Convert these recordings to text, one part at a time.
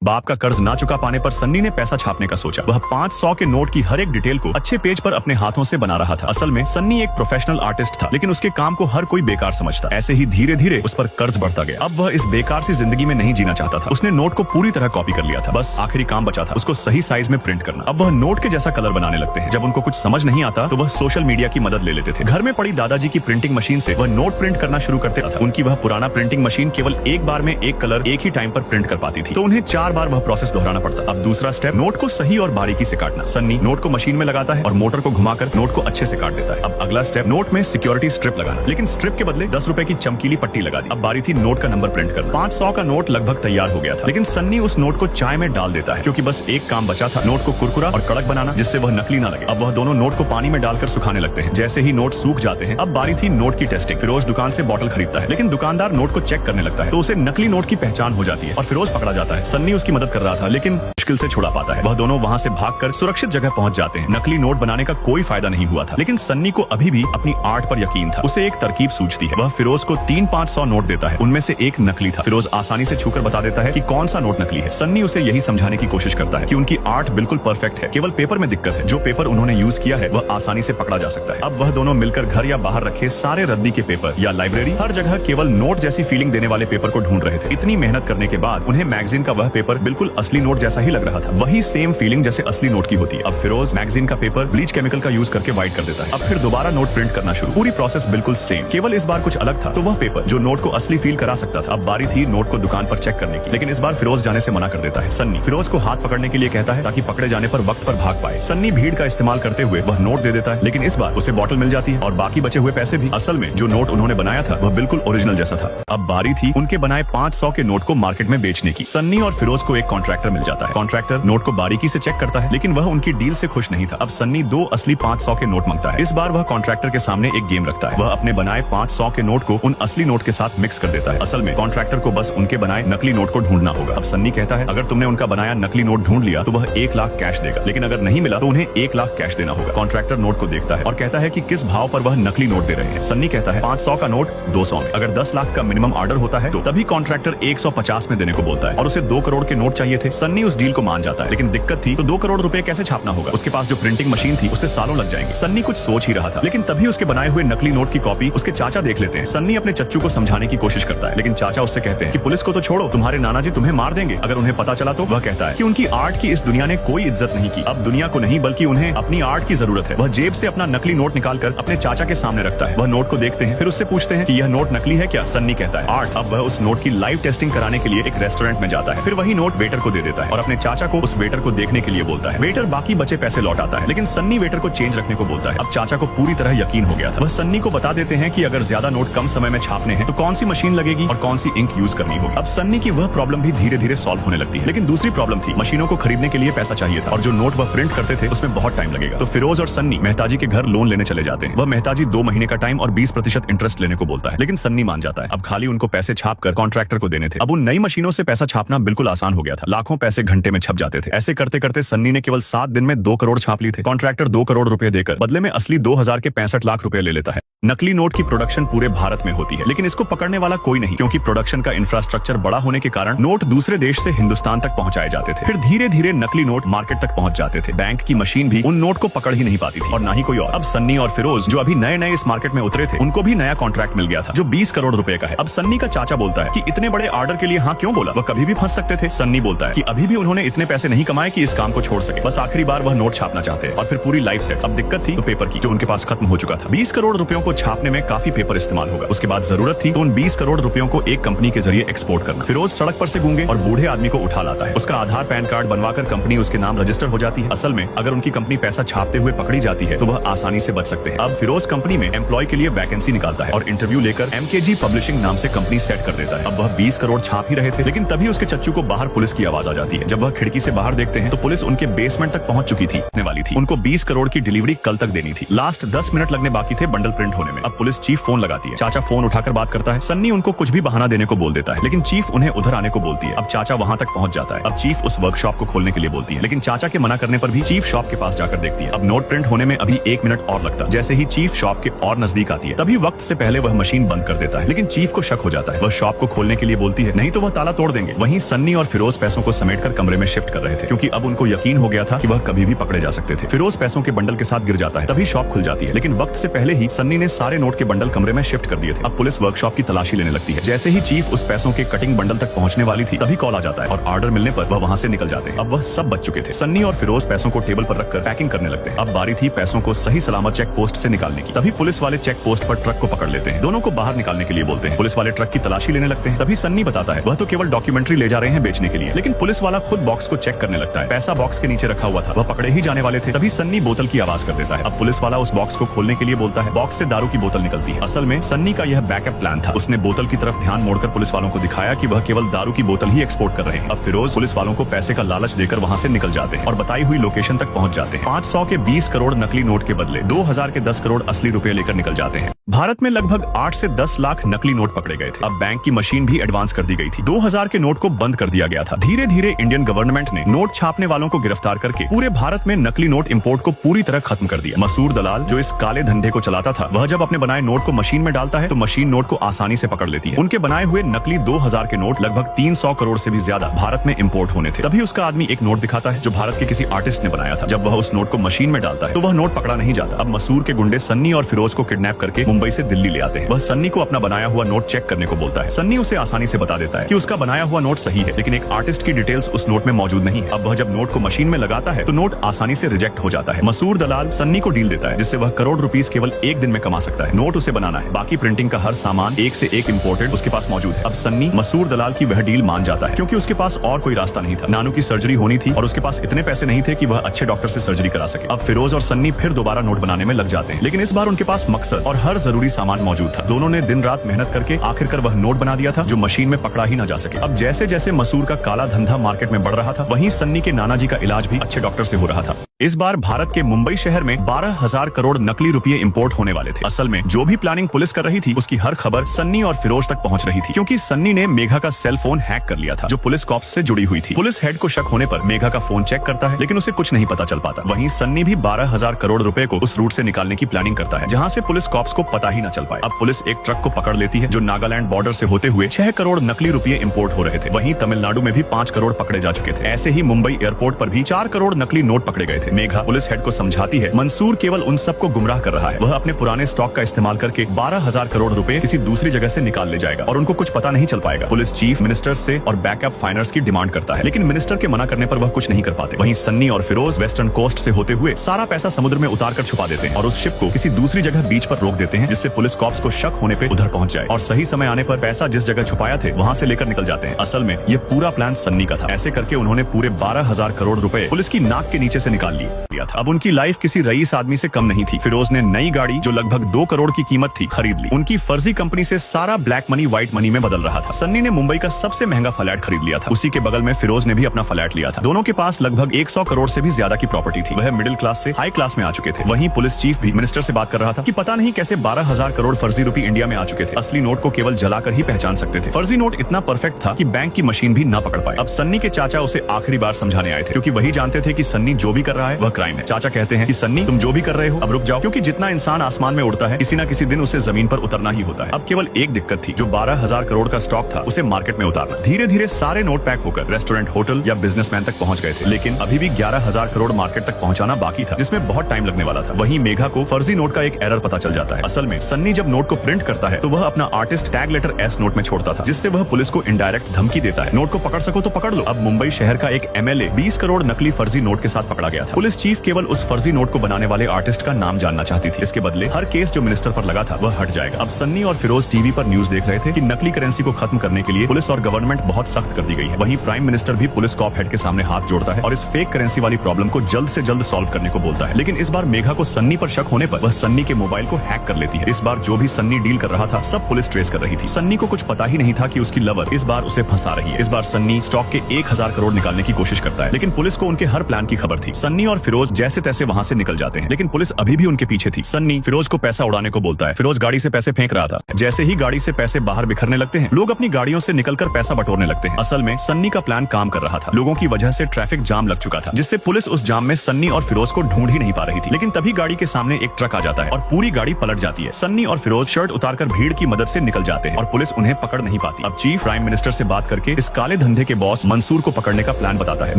बाप का कर्ज ना चुका पाने पर सन्नी ने पैसा छापने का सोचा। वह 500 के नोट की हर एक डिटेल को अच्छे पेज पर अपने हाथों से बना रहा था। असल में सन्नी एक प्रोफेशनल आर्टिस्ट था, लेकिन उसके काम को हर कोई बेकार समझता। ऐसे ही धीरे धीरे उस पर कर्ज बढ़ता गया। अब वह इस बेकार सी जिंदगी में नहीं जीना चाहता था। उसने नोट को पूरी तरह कॉपी कर लिया था। बस आखिरी काम बचा था उसको सही साइज में प्रिंट करना। अब वह नोट के जैसा कलर बनाने लगते हैं। जब उनको कुछ समझ नहीं आता तो वह सोशल मीडिया की मदद ले लेते थे। घर में पड़ी दादाजी की प्रिंटिंग मशीन से वह नोट प्रिंट करना शुरू करते था। उनकी वह पुराना प्रिंटिंग मशीन केवल एक बार में एक कलर एक ही टाइम पर प्रिंट कर पाती थी, तो उन्हें 4 बार वह प्रोसेस दोहराना पड़ता। अब दूसरा स्टेप, नोट को सही और बारीकी से काटना। सन्नी नोट को मशीन में लगाता है और मोटर को घुमाकर नोट को अच्छे से काट देता है। अब अगला स्टेप, नोट में सिक्योरिटी स्ट्रिप लगाना, लेकिन स्ट्रिप के बदले 10 रुपए की चमकीली पट्टी लगा दी। अब बारी थी नोट का नंबर प्रिंट करना। 500 का नोट लगभग तैयार हो गया था, लेकिन सन्नी उस नोट को चाय में डाल देता है, क्योंकि बस एक काम बचा था, नोट को कुरकुरा और कड़क बनाना, जिससे वह नकली ना लगे। अब वह दोनों नोट को पानी में डालकर सुखाने लगते हैं। जैसे ही नोट सूख जाते हैं, अब बारी थी नोट की टेस्टिंग। फिरोज दुकान से बॉटल खरीदता है, लेकिन दुकानदार नोट को चेक करने लगता है, तो उसे नकली नोट की पहचान हो जाती है और फिरोज पकड़ा जाता है। सन्नी उसकी मदद कर रहा था, लेकिन मुश्किल से छुड़ा पाता है। वह दोनों वहाँ से भागकर सुरक्षित जगह पहुंच जाते हैं। नकली नोट बनाने का कोई फायदा नहीं हुआ था, लेकिन सन्नी को अभी भी अपनी आर्ट पर यकीन था। उसे एक तरकीब सूझती है। वह फिरोज को 300-500 नोट देता है, उनमें से एक नकली था। फिरोज आसानी से छूकर बता देता है कि कौन सा नोट नकली है। सन्नी उसे यही समझाने की कोशिश करता है कि उनकी आर्ट बिल्कुल परफेक्ट है, केवल पेपर में दिक्कत है। जो पेपर उन्होंने यूज किया है वह आसानी से पकड़ा जा सकता है। अब वह दोनों मिलकर घर या बाहर रखे सारे रद्दी के पेपर या लाइब्रेरी, हर जगह केवल नोट जैसी फीलिंग देने वाले पेपर को ढूंढ रहे थे। इतनी मेहनत करने के बाद उन्हें मैगजीन का वह पेपर बिल्कुल असली नोट जैसा ही लग रहा था। वही सेम फीलिंग जैसे असली नोट की होती है। अब फिरोज मैगजीन का पेपर ब्लीच केमिकल का यूज करके व्हाइट कर देता है। अब फिर दोबारा नोट प्रिंट करना शुरू। पूरी प्रोसेस बिल्कुल सेम, केवल इस बार कुछ अलग था, तो वह पेपर जो नोट को असली फील करा सकता था। अब बारी थी नोट को दुकान पर चेक करने की, लेकिन इस बार फिरोज जाने से मना कर देता है। सन्नी फिरोज को हाथ पकड़ने के लिए कहता है, ताकि पकड़े जाने पर वक्त पर भाग पाए। सन्नी भीड़ का इस्तेमाल करते हुए वह नोट दे देता है, लेकिन इस बार उसे बॉटल मिल जाती है और बाकी बचे हुए पैसे भी। असल में जो नोट उन्होंने बनाया था वह बिल्कुल ओरिजिनल जैसा था। अब बारी थी उनके बनाए 500 के नोट को मार्केट में बेचने की। सन्नी और फिरोज को एक कॉन्ट्रैक्टर मिल जाता है। कॉन्ट्रैक्टर नोट को बारीकी से चेक करता है, लेकिन वह उनकी डील से खुश नहीं था। अब सन्नी 2 असली 500 के नोट मांगता है। इस बार वह कॉन्ट्रैक्टर के सामने एक गेम रखता है। वह अपने बनाए 500 के नोट को उन असली नोट के साथ मिक्स कर देता है। असल में कॉन्ट्रैक्टर को बस उनके बनाए नकली नोट को ढूंढना होगा। अब सन्नी कहता है, अगर तुमने उनका बनाया नकली नोट ढूंढ लिया तो वह 1 लाख कैश देगा, लेकिन अगर नहीं मिला तो उन्हें 1 लाख कैश देना होगा। कॉन्ट्रैक्टर नोट को देखता है और कहता है कि किस भाव पर वह नकली नोट दे रहे हैं। सन्नी कहता है 500 का नोट 200 में। अगर 10 लाख का मिनिमम ऑर्डर होता है तो तभी कॉन्ट्रैक्टर 150 में देने को बोलता है, और उसे 2 करोड़ के नोट चाहिए थे। सन्नी उस डील को मान जाता है, लेकिन दिक्कत थी, तो 2 करोड़ रुपए कैसे छापना होगा। उसके पास जो प्रिंटिंग मशीन थी उससे सालों लग जाएंगे। सन्नी कुछ सोच ही रहा था, लेकिन तभी उसके बनाए हुए नकली नोट की कॉपी उसके चाचा देख लेते हैं। सन्नी अपने चच्चू को समझाने की कोशिश करता है, लेकिन चाचा उससे कहते हैं कि पुलिस को तो छोड़ो, तुम्हारे नाना जी तुम्हें मार देंगे अगर उन्हें पता चला तो। वह कहता है कि उनकी आर्ट की इस दुनिया ने कोई इज्जत नहीं की। अब दुनिया को नहीं बल्कि उन्हें अपनी आर्ट की जरूरत है। वह जेब से अपना नकली नोट निकालकर अपने चाचा के सामने रखता है। वह नोट को देखते हैं, फिर उससे पूछते हैं कि यह नोट नकली है क्या। सन्नी कहता है आर्ट। अब वह उस नोट की लाइव टेस्टिंग कराने के लिए एक रेस्टोरेंट में जाता है। फिर वही नोट वेटर को दे देता है और अपने चाचा को उस वेटर को देखने के लिए बोलता है। वेटर बाकी बचे पैसे लौटाता है, लेकिन सन्नी वेटर को चेंज रखने को बोलता है। अब चाचा को पूरी तरह यकीन हो गया था। वह सन्नी को बता देते हैं कि अगर ज्यादा नोट कम समय में छापने हैं तो कौन सी मशीन लगेगी और कौन सी इंक यूज करनी होगी। अब सन्नी की वह प्रॉब्लम भी धीरे धीरे सॉल्व होने लगती है, लेकिन दूसरी प्रॉब्लम थी, मशीनों को खरीदने के लिए पैसा चाहिए था और जो नोट वह प्रिंट करते थे उसमें बहुत टाइम लगेगा। तो फिरोज और सन्नी मेहताजी के घर लोन लेने चले जाते हैं। वह मेहताजी 2 महीने का टाइम और 20% इंटरेस्ट लेने को बोलता है, लेकिन सन्नी मान जाता है। अब खाली उनको पैसे छाप कर कॉन्ट्रैक्टर को देने थे। अब उन नई मशीनों से पैसा छापना बिल्कुल आसान हो गया था। लाखों पैसे घंटे में छप जाते थे। ऐसे करते करते सन्नी ने केवल 7 दिन में 2 करोड़ छाप लिए थे। कॉन्ट्रैक्टर 2 करोड़ रुपए देकर बदले में असली 2000 के 65 लाख रुपए ले लेता है। नकली नोट की प्रोडक्शन पूरे भारत में होती है, लेकिन इसको पकड़ने वाला कोई नहीं, क्योंकि प्रोडक्शन का इंफ्रास्ट्रक्चर बड़ा होने के कारण नोट दूसरे देश से हिंदुस्तान तक पहुंचाए जाते थे। फिर धीरे धीरे नकली नोट मार्केट तक पहुंच जाते थे। बैंक की मशीन भी उन नोट को पकड़ ही नहीं पाती थी, और ना ही कोई और। अब सन्नी और फिरोज जो अभी नए नए इस मार्केट में उतरे थे, उनको भी नया कॉन्ट्रैक्ट मिल गया था जो 20 करोड़ रुपए का है। अब सन्नी का चाचा बोलता है कि इतने बड़े ऑर्डर के लिए हाँ क्यों बोला, वह कभी भी फंस सकते थे। सन्नी बोलता है कि अभी भी उन्होंने इतने पैसे नहीं कमाए कि इस काम को छोड़ सके, बस आखिरी बार वह नोट छापना चाहते हैं और फिर पूरी लाइफ सेट। अब दिक्कत थी तो पेपर की, जो उनके पास खत्म हो चुका था। 20 करोड़ रुपयों को छापने में काफी पेपर इस्तेमाल होगा। उसके बाद जरूरत थी तो उन 20 करोड़ रुपयों को एक कंपनी के जरिए एक्सपोर्ट करना। फिरोज सड़क पर से गूंगे और बूढ़े आदमी को उठा लाता है। उसका आधार पैन कार्ड बनवाकर कंपनी उसके नाम रजिस्टर हो जाती है। असल में अगर उनकी कंपनी पैसा छापते हुए पकड़ी जाती है तो वह आसानी से बच सकते हैं। अब फिरोज कंपनी में एम्प्लॉय के लिए वैकेंसी निकालता है और इंटरव्यू लेकर MKG पब्लिशिंग नाम से कंपनी सेट कर देता है। अब वह 20 करोड़ छाप ही रहे थे, लेकिन तभी उसके चच्चू को बाहर पुलिस की आवाज आ जाती है। जब वह खिड़की से बाहर देखते हैं तो पुलिस उनके बेसमेंट तक पहुंच चुकी थी वाली थी। उनको 20 करोड़ की डिलीवरी कल तक देनी थी। लास्ट 10 मिनट लगने बाकी थे बंडल प्रिंट होने में। अब पुलिस चीफ फोन लगाती है। चाचा फोन उठाकर बात करता है। सन्नी उनको कुछ भी बहाना देने को बोल देता है, लेकिन चीफ उन्हें उधर आने को बोलती है। अब चाचा वहां तक पहुंच जाता है। अब चीफ उस वर्कशॉप को खोलने के लिए बोलती है, लेकिन चाचा के मना करने पर भी चीफ शॉप के पास जाकर देखती है। अब नोट प्रिंट होने में अभी 1 मिनट और लगता है। जैसे ही चीफ शॉप के और नजदीक आती है, तभी वक्त से पहले वह मशीन बंद कर देता है। लेकिन चीफ को शक हो जाता है। वह शॉप को खोलने के लिए बोलती है, नहीं तो वह ताला तोड़ देंगे। वहीं सन्नी और फिरोज पैसों को समेटकर कमरे में शिफ्ट कर रहे थे, क्योंकि अब उनको यकीन हो गया था कि वह कभी भी पकड़े जा सकते थे। फिरोज पैसों के बंडल के साथ गिर जाता है। तभी शॉप खुल जाती है, लेकिन वक्त से पहले ही सन्नी ने सारे नोट के बंडल कमरे में शिफ्ट कर दिए थे। अब पुलिस वर्कशॉप की तलाशी लेने लगती है। जैसे ही चीफ उस पैसों के कटिंग बंडल तक पहुंचने वाली थी, तभी कॉल आ जाता है और ऑर्डर मिलने पर वह वहां से निकल जाते हैं। अब वह सब बच चुके थे। सन्नी और फिरोज पैसों को टेबल पर रखकर पैकिंग करने लगते हैं। अब बारी थी पैसों को सही सलामत चेक पोस्ट से निकालने की। तभी पुलिस वाले चेक पोस्ट पर ट्रक को पकड़ लेते हैं। दोनों को बाहर निकालने के लिए बोलते हैं। पुलिस वाले ट्रक की तलाशी लेने लगते हैं। तभी सन्नी बताता है वह तो केवल डॉक्यूमेंट्री ले जा रहे हैं बेचने के लिए, लेकिन पुलिस वाला खुद बॉक्स को चेक करने लगता है। पैसा बॉक्स के नीचे रखा हुआ था। वह पकड़े ही जाने वाले थे। तभी सन्नी बोतल की आवाज कर देता है। अब पुलिस वाला उस बॉक्स को खोलने के लिए बोलता है। बॉक्स से दारू की बोतल निकलती है। असल में सन्नी का यह बैकअप प्लान था। उसने बोतल की तरफ ध्यान मोड़कर पुलिस वालों को दिखाया कि वह केवल दारू की बोतल ही एक्सपोर्ट कर रहे हैं। अब फिरोज पुलिस वालों को पैसे का लालच देकर वहां से निकल जाते हैं और बताई हुई लोकेशन तक पहुंच जाते हैं। 500 के 20 करोड़ नकली नोट के बदले 2000 के 10 करोड़ असली रुपए लेकर निकल जाते हैं। भारत में लगभग 8 से 10 लाख नकली नोट पकड़े गए थे। अब बैंक की मशीन भी एडवांस कर दी गई थी। 2000 के नोट को बंद कर दिया गया था। धीरे धीरे इंडियन गवर्नमेंट ने नोट छापने वालों को गिरफ्तार करके पूरे भारत में नकली नोट इंपोर्ट को पूरी तरह खत्म कर दिया। मसूर दलाल जो इस काले धंधे को चलाता था, वह जब अपने बनाए नोट को मशीन में डालता है तो मशीन नोट को आसानी से पकड़ लेती है। उनके बनाए हुए नकली 2000 के नोट लगभग 300 करोड़ से भी ज्यादा भारत में इंपोर्ट होने थे। तभी उसका आदमी एक नोट दिखाता है जो भारत के किसी आर्टिस्ट ने बनाया था। जब वह उस नोट को मशीन में डालता है तो वह नोट पकड़ा नहीं जाता। अब मसूर के गुंडे सन्नी और फिरोज को किडनैप करके मुंबई से दिल्ली ले आते हैं। वह सन्नी को अपना बनाया हुआ नोट चेक करने को बोलता है। सन्नी उसे आसानी से बता देता है कि उसका बनाया हुआ नोट सही है, लेकिन एक आर्टिस्ट की डिटेल्स उस नोट में मौजूद नहीं है। अब वह जब नोट को मशीन में लगाता है तो नोट आसानी से रिजेक्ट हो जाता है। मसूर दलाल सन्नी को डील देता है, जिससे वह करोड़ रुपीस केवल एक दिन में कमा सकता है। नोट उसे बनाना है, बाकी प्रिंटिंग का हर सामान एक से एक इम्पोर्टेड उसके पास मौजूद है। अब सन्नी मसूर दलाल की वह डील मान जाता है, क्योंकि उसके पास और कोई रास्ता नहीं था। नानू की सर्जरी होनी थी और उसके पास इतने पैसे नहीं थे कि वह अच्छे डॉक्टर से सर्जरी करा सके। अब फिरोज और सन्नी फिर दोबारा नोट बनाने में लग जाते हैं, लेकिन इस बार उनके पास मकसद और हर जरूरी सामान मौजूद था। दोनों ने दिन रात मेहनत करके आखिरकार वह नोट बना दिया था जो मशीन में पकड़ा ही न जा सके। अब जैसे जैसे मसूर का काला धंधा मार्केट में बढ़ रहा था, वहीं सन्नी के नाना जी का इलाज भी अच्छे डॉक्टर से हो रहा था। इस बार भारत के मुंबई शहर में 12,000 करोड़ नकली रुपए इंपोर्ट होने वाले थे। असल में जो भी प्लानिंग पुलिस कर रही थी, उसकी हर खबर सन्नी और फिरोज तक पहुंच रही थी, क्योंकि सन्नी ने मेघा का सेल फोन हैक कर लिया था जो पुलिस कॉप्स से जुड़ी हुई थी। पुलिस हेड को शक होने पर मेघा का फोन चेक करता है, लेकिन उसे कुछ नहीं पता चल पाता। वहीं सन्नी भी 12,000 करोड़ रुपए को उस रूट से निकालने की प्लानिंग करता है, जहां से पुलिस कॉप्स को पता ही न चल पाए। अब पुलिस एक ट्रक को पकड़ लेती है जो नागालैंड बॉर्डर से होते हुए 6 करोड़ नकली रुपए इंपोर्ट हो रहे थे। वहीं तमिलनाडु में भी 5 करोड़ पकड़े जा चुके थे। ऐसे ही मुंबई एयरपोर्ट पर भी 4 करोड़ नकली नोट पकड़े गए थे। मेघा पुलिस हेड को समझाती है मंसूर केवल उन सबको गुमराह कर रहा है। वह अपने पुराने स्टॉक का इस्तेमाल करके 12,000 करोड़ रुपए किसी दूसरी जगह से निकाल ले जाएगा और उनको कुछ पता नहीं चल पाएगा। पुलिस चीफ मिनिस्टर से और बैकअप फाइनर्स की डिमांड करता है, लेकिन मिनिस्टर के मना करने पर वह कुछ नहीं कर पाते। वहीं सन्नी और फिरोज वेस्टर्न कोस्ट से होते हुए सारा पैसा समुद्र में उतार कर छुपा देते हैं और उस शिप को किसी दूसरी जगह बीच पर रोक देते हैं, जिससे पुलिस कॉप्स को शक होने पे उधर पहुंच जाए और सही समय आने पर पैसा जिस जगह छुपाया थे वहां से लेकर निकल जाते हैं। असल में ये पूरा प्लान सन्नी का था। ऐसे करके उन्होंने पूरे 12,000 करोड़ रुपए पुलिस की नाक के नीचे से निकाल लिया था। अब उनकी लाइफ किसी रईस आदमी से कम नहीं थी। फिरोज ने नई गाड़ी जो लगभग 2 करोड़ की कीमत थी खरीद ली। उनकी फर्जी कंपनी से सारा ब्लैक मनी व्हाइट मनी में बदल रहा था। सन्नी ने मुंबई का सबसे महंगा फ्लैट खरीद लिया था। उसी के बगल में फिरोज ने भी अपना फ्लैट लिया था। दोनों के पास लगभग 100 करोड़ से भी ज्यादा की प्रॉपर्टी थी। वह मिडिल क्लास से हाई क्लास में आ चुके थे। वहीं पुलिस चीफ भी मिनिस्टर से बात कर रहा था कि पता नहीं कैसे 12,000 करोड़ फर्जी रुपए इंडिया में आ चुके थे। असली नोट को केवल जलाकर ही पहचान सकते थे। फर्जी नोट इतना परफेक्ट था कि बैंक की मशीन भी ना पकड़ पाए। अब सन्नी के चाचा उसे आखिरी बार समझाने आए थे, क्योंकि वही जानते थे कि सन्नी जो भी कर रहा है वह क्राइम है। चाचा कहते हैं कि सन्नी तुम जो भी कर रहे हो अब रुक जाओ, क्योंकि जितना इंसान आसमान में उड़ता है किसी न किसी दिन उसे जमीन पर उतरना ही होता है। अब केवल एक दिक्कत थी, जो 12,000 करोड़ का स्टॉक था उसे मार्केट में उतारना। धीरे धीरे सारे नोट पैक होकर रेस्टोरेंट, होटल या बिजनेसमैन तक पहुंच गए थे, लेकिन अभी भी 11,000 करोड़ मार्केट तक पहुंचाना बाकी था, जिसमें बहुत टाइम लगने वाला था। वहीं मेघा को फर्जी नोट का एक एरर पता चल जाता है। असल में सन्नी जब नोट को प्रिंट करता है तो वह अपना artist tag letter S note में छोड़ता था, जिससे वह पुलिस को इनडायरेक्ट धमकी देता है, नोट को पकड़ सको तो पकड़ लो। अब मुंबई शहर का एक MLA 20 करोड़ नकली फर्जी नोट के साथ पकड़ा गया था। पुलिस चीफ केवल उस फर्जी नोट को बनाने वाले आर्टिस्ट का नाम जानना चाहती थी। इसके बदले हर केस जो मिनिस्टर पर लगा था वह हट जाएगा। अब सन्नी और फिरोज टीवी पर न्यूज देख रहे थे कि नकली करेंसी को खत्म करने के लिए पुलिस और गवर्नमेंट बहुत सख्त कर दी गई है। वहीं प्राइम मिनिस्टर भी पुलिस कॉप हेड के सामने हाथ जोड़ता है और इस फेक करेंसी वाली प्रॉब्लम को जल्द से जल्द सॉल्व करने को बोलता है। लेकिन इस बार मेघा को सन्नी पर शक होने पर वह सन्नी के मोबाइल को हैक कर लेती है। इस बार जो भी सन्नी डील कर रहा था सब पुलिस ट्रेस कर रही थी। सन्नी को कुछ पता ही नहीं था कि उसकी लवर इस बार उसे फंसा रही है। इस बार सन्नी स्टॉक के 1000 करोड़ निकालने की कोशिश करता है, लेकिन पुलिस को उनके हर प्लान की खबर थी। सन्नी और फिरोज जैसे तैसे वहाँ से निकल जाते हैं, लेकिन पुलिस अभी भी उनके पीछे थी। सन्नी फिरोज को पैसा उड़ाने को बोलता है। फिरोज गाड़ी से पैसे फेंक रहा था। जैसे ही गाड़ी से पैसे बाहर बिखरने लगते हैं, लोग अपनी गाड़ियों से निकलकर पैसा बटोरने लगते हैं। असल में सन्नी का प्लान काम कर रहा था। लोगों की वजह से ट्रैफिक जाम लग चुका था, जिससे पुलिस उस जाम में सन्नी और फिरोज को ढूंढ ही नहीं पा रही थी। लेकिन तभी गाड़ी के सामने एक ट्रक आ जाता है और पूरी गाड़ी पलट जाती है। सन्नी और फिरोज शर्ट उतारकर भीड़ की मदद से निकल जाते हैं और पुलिस उन्हें पकड़ नहीं पाती। अब चीफ प्राइम मिनिस्टर से बात करके इस काले धंधे के बॉस मंसूर को पकड़ने का प्लान बताता है।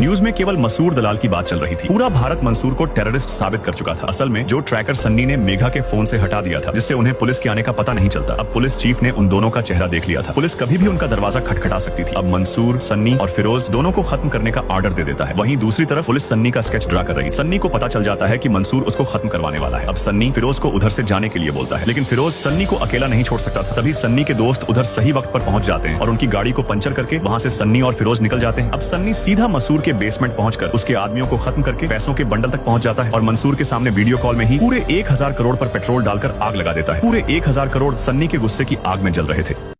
न्यूज में केवल मसूर दलाल की बात चल रही थी। पूरा भारत मंसूर को टेररिस्ट साबित कर चुका था। असल में जो ट्रैकर सन्नी ने मेघा के फोन से हटा दिया था, जिससे उन्हें पुलिस के आने का पता नहीं चलता। अब पुलिस चीफ ने उन दोनों का चेहरा देख लिया था। पुलिस कभी भी उनका दरवाजा खटखटा सकती थी। अब मंसूर, सन्नी और फिरोज दोनों को खत्म करने का ऑर्डर दे देता है। वहीं दूसरी तरफ पुलिस सन्नी का स्केच ड्रा कर रही है। सन्नी को पता चल जाता है कि मंसूर उसको खत्म करवाने वाला है। अब सन्नी फिरोज को उधर से जाने के लिए बोलता है, लेकिन फिरोज सन्नी को अकेला नहीं छोड़ सकता था। तभी सन्नी के दोस्त उधर सही वक्त पर पहुंच जाते हैं और उनकी गाड़ी को पंचर करके वहां से सन्नी और फिरोज निकल जाते हैं। अब सन्नी सीधा मसूर के बेसमेंट पहुंचकर उसके आदमियों को खत्म करके पैसों के बंडल तक पहुंच जाता है और मंसूर के सामने वीडियो कॉल में ही पूरे 1000 करोड़ पर पेट्रोल डालकर आग लगा देता है। पूरे 1000 करोड़ सन्नी के गुस्से की आग में जल रहे थे।